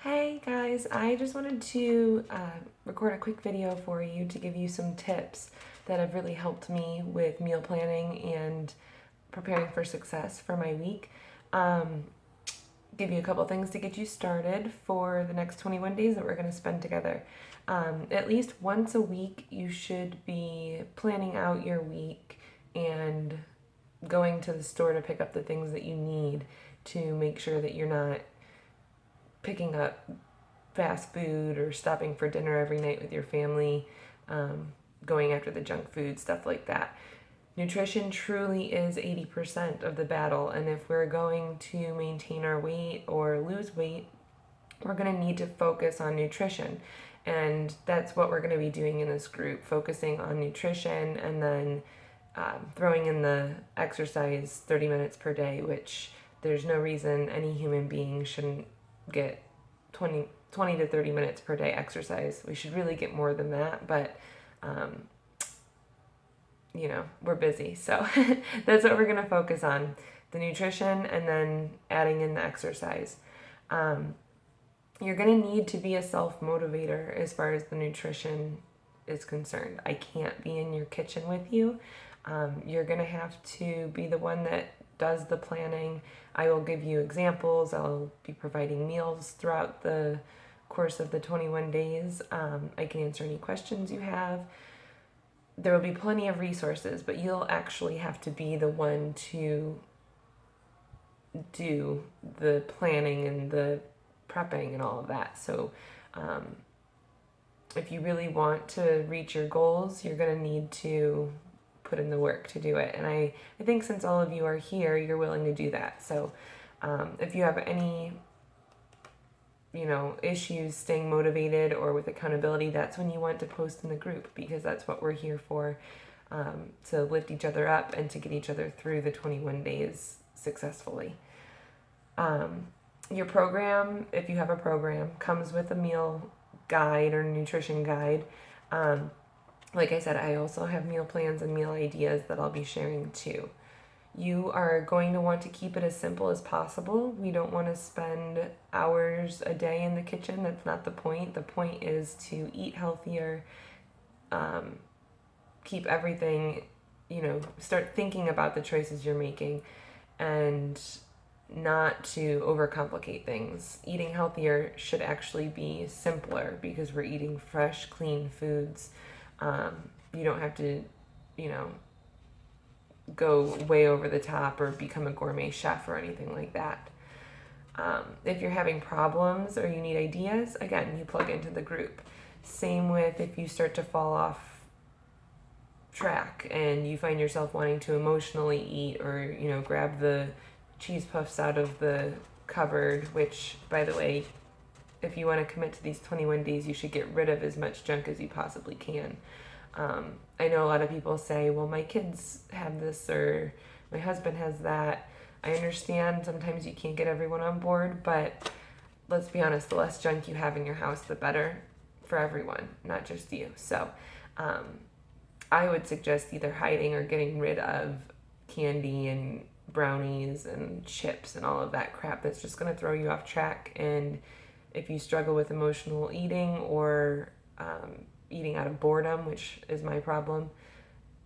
Hey guys, I just wanted to record a quick video for you to give you some tips that have really helped me with meal planning and preparing for success for my week. Give you a couple things to get you started for the next 21 days that we're going to spend together. At least once a week, you should be planning out your week and going to the store to pick up the things that you need to make sure that you're not picking up fast food or stopping for dinner every night with your family, going after the junk food, stuff like that. Nutrition truly is 80% of the battle, and if we're going to maintain our weight or lose weight, we're going to need to focus on nutrition. And that's what we're going to be doing in this group, focusing on nutrition and then throwing in the exercise 30 minutes per day, which there's no reason any human being shouldn't get 20 to 30 minutes per day exercise. We should really get more than that, but we're busy. So that's what we're going to focus on, the nutrition and then adding in the exercise. You're going to need to be a self-motivator as far as the nutrition is concerned. I can't be in your kitchen with you. You're going to have to be the one that does the planning. I will give you examples. I'll be providing meals throughout the course of the 21 days. I can answer any questions you have. There will be plenty of resources, but you'll actually have to be the one to do the planning and the prepping and all of that. So if you really want to reach your goals, you're going to need to put in the work to do it. And I think since all of you are here, you're willing to do that. So if you have any issues staying motivated or with accountability, that's when you want to post in the group, because that's what we're here for, to lift each other up and to get each other through the 21 days successfully. Your program, if you have a program, comes with a meal guide or nutrition guide. Like I said, I also have meal plans and meal ideas that I'll be sharing too. You are going to want to keep it as simple as possible. We don't want to spend hours a day in the kitchen. That's not the point. The point is to eat healthier, keep everything, start thinking about the choices you're making and not to overcomplicate things. Eating healthier should actually be simpler because we're eating fresh, clean foods. You don't have to, go way over the top or become a gourmet chef or anything like that. If you're having problems or you need ideas, again, you plug into the group. Same with if you start to fall off track and you find yourself wanting to emotionally eat or, grab the cheese puffs out of the cupboard, which, by the way, if you want to commit to these 21 days, you should get rid of as much junk as you possibly can. I know a lot of people say, well, my kids have this or my husband has that. I understand sometimes you can't get everyone on board, but let's be honest, the less junk you have in your house, the better for everyone, not just you. So I would suggest either hiding or getting rid of candy and brownies and chips and all of that crap that's just going to throw you off track. And if you struggle with emotional eating or eating out of boredom, which is my problem,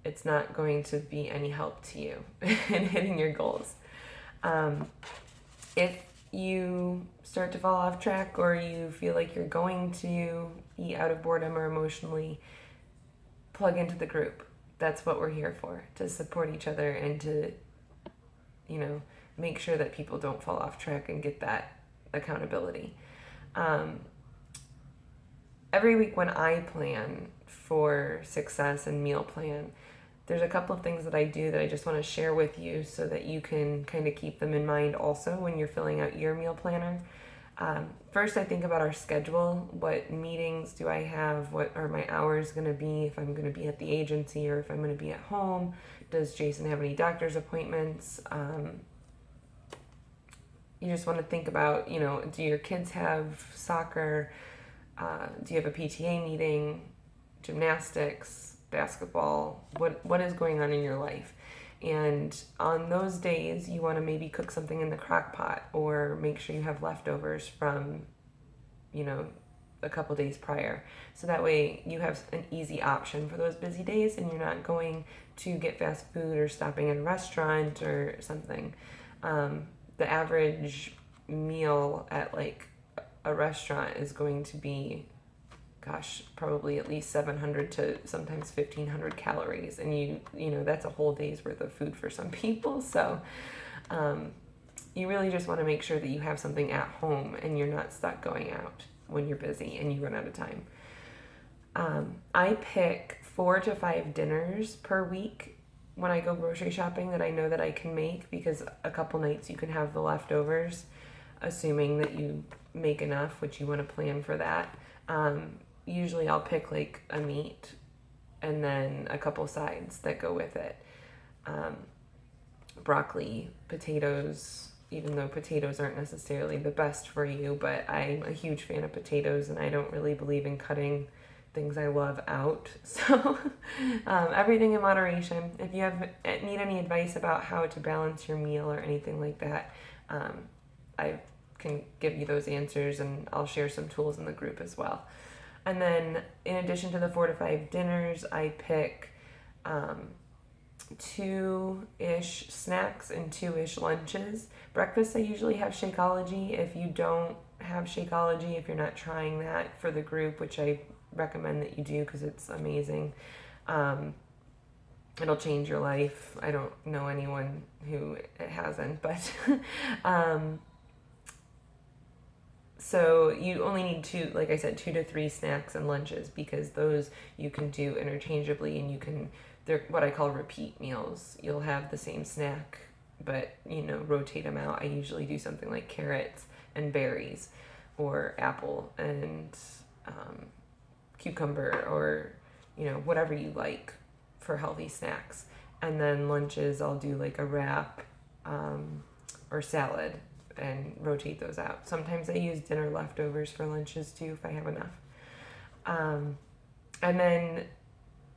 it's not going to be any help to you in hitting your goals. If you start to fall off track or you feel like you're going to eat out of boredom or emotionally, plug into the group. That's what we're here for, to support each other and to, make sure that people don't fall off track and get that accountability. Every week when I plan for success and meal plan, there's a couple of things that I do that I just want to share with you so that you can kind of keep them in mind also when you're filling out your meal planner. First, I think about our schedule. What meetings do I have? What are my hours going to be? If I'm going to be at the agency or if I'm going to be at home? Does Jason have any doctor's appointments? You just want to think about, do your kids have soccer? Do you have a PTA meeting, gymnastics, basketball? What is going on in your life? And on those days, you want to maybe cook something in the crock pot or make sure you have leftovers from a couple days prior. So that way you have an easy option for those busy days and you're not going to get fast food or stopping at a restaurant or something. The average meal at like a restaurant is going to be, probably at least 700 to sometimes 1,500 calories. And that's a whole day's worth of food for some people. So you really just want to make sure that you have something at home and you're not stuck going out when you're busy and you run out of time. I pick 4 to 5 dinners per week when I go grocery shopping that I know that I can make, because a couple nights you can have the leftovers, assuming that you make enough, which you want to plan for that. Usually I'll pick like a meat and then a couple sides that go with it. Broccoli, potatoes, even though potatoes aren't necessarily the best for you, but I'm a huge fan of potatoes and I don't really believe in cutting things I love out. So everything in moderation. If you need any advice about how to balance your meal or anything like that, I can give you those answers, and I'll share some tools in the group as well. And then in addition to the 4 to 5 dinners, I pick 2-ish snacks and 2-ish lunches. Breakfast, I usually have Shakeology. If you don't have Shakeology, if you're not trying that for the group, which I recommend that you do because it's amazing, it'll change your life. I don't know anyone who it hasn't, but so you only need 2 to 3 snacks and lunches, because those you can do interchangeably, and they're what I call repeat meals. You'll have the same snack, but rotate them out. I usually do something like carrots and berries, or apple and cucumber, or whatever you like for healthy snacks. And then lunches, I'll do like a wrap or salad, and rotate those out. Sometimes I use dinner leftovers for lunches too if I have enough. And then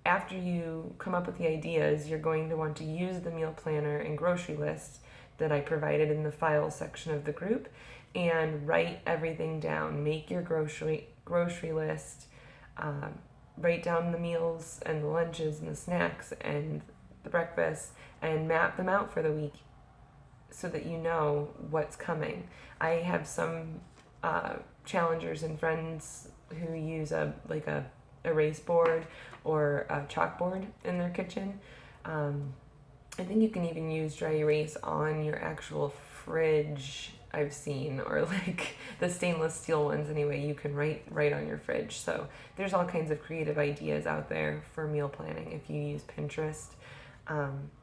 after you come up with the ideas, you're going to want to use the meal planner and grocery list that I provided in the files section of the group, and write everything down. Make your grocery list. Write down the meals and the lunches and the snacks and the breakfast, and map them out for the week so that you know what's coming. I have some challengers and friends who use a erase board or a chalkboard in their kitchen. I think you can even use dry erase on your actual fridge, I've seen, or like the stainless steel ones anyway, you can write on your fridge. So there's all kinds of creative ideas out there for meal planning. If you use Pinterest,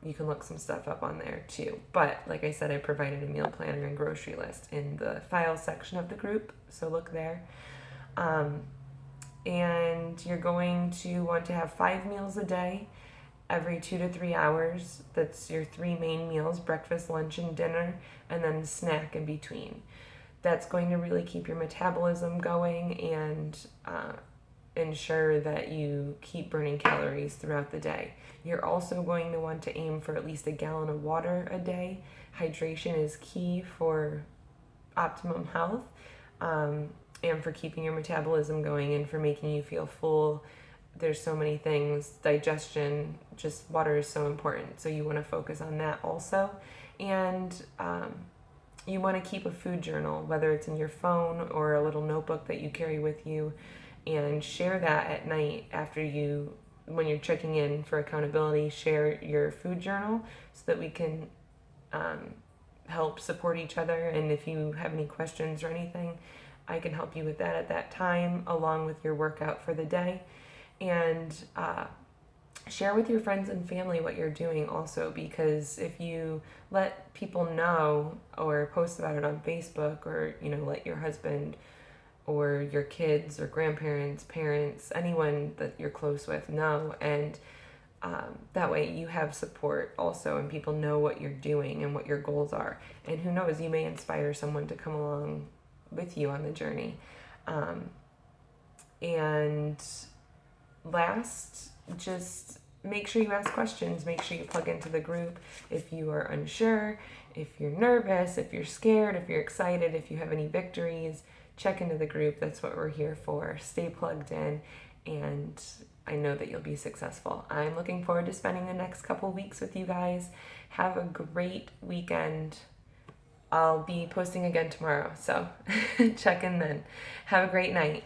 you can look some stuff up on there too. But like I said, I provided a meal planner and grocery list in the files section of the group, so look there. And you're going to want to have 5 meals a day, every 2 to 3 hours. That's your 3 main meals: breakfast, lunch, and dinner, and then a snack in between. That's going to really keep your metabolism going and ensure that you keep burning calories throughout the day. You're also going to want to aim for at least a gallon of water a day. Hydration is key for optimum health, and for keeping your metabolism going and for making you feel full. There's so many things. Digestion, just water is so important. So you want to focus on that also. And you want to keep a food journal, whether it's in your phone or a little notebook that you carry with you, and share that at night when you're checking in for accountability. Share your food journal so that we can help support each other. And if you have any questions or anything, I can help you with that at that time, along with your workout for the day. And share with your friends and family what you're doing also, because if you let people know or post about it on Facebook, or let your husband or your kids or grandparents, parents, anyone that you're close with know, and that way you have support also, and people know what you're doing and what your goals are. And who knows, you may inspire someone to come along with you on the journey. And last, just make sure you ask questions. Make sure you plug into the group if you are unsure, if you're nervous, if you're scared, if you're excited, if you have any victories. check into the group. That's what we're here for. Stay plugged in, and I know that you'll be successful. I'm looking forward to spending the next couple weeks with you guys. Have a great weekend. I'll be posting again tomorrow, so check in then. Have a great night.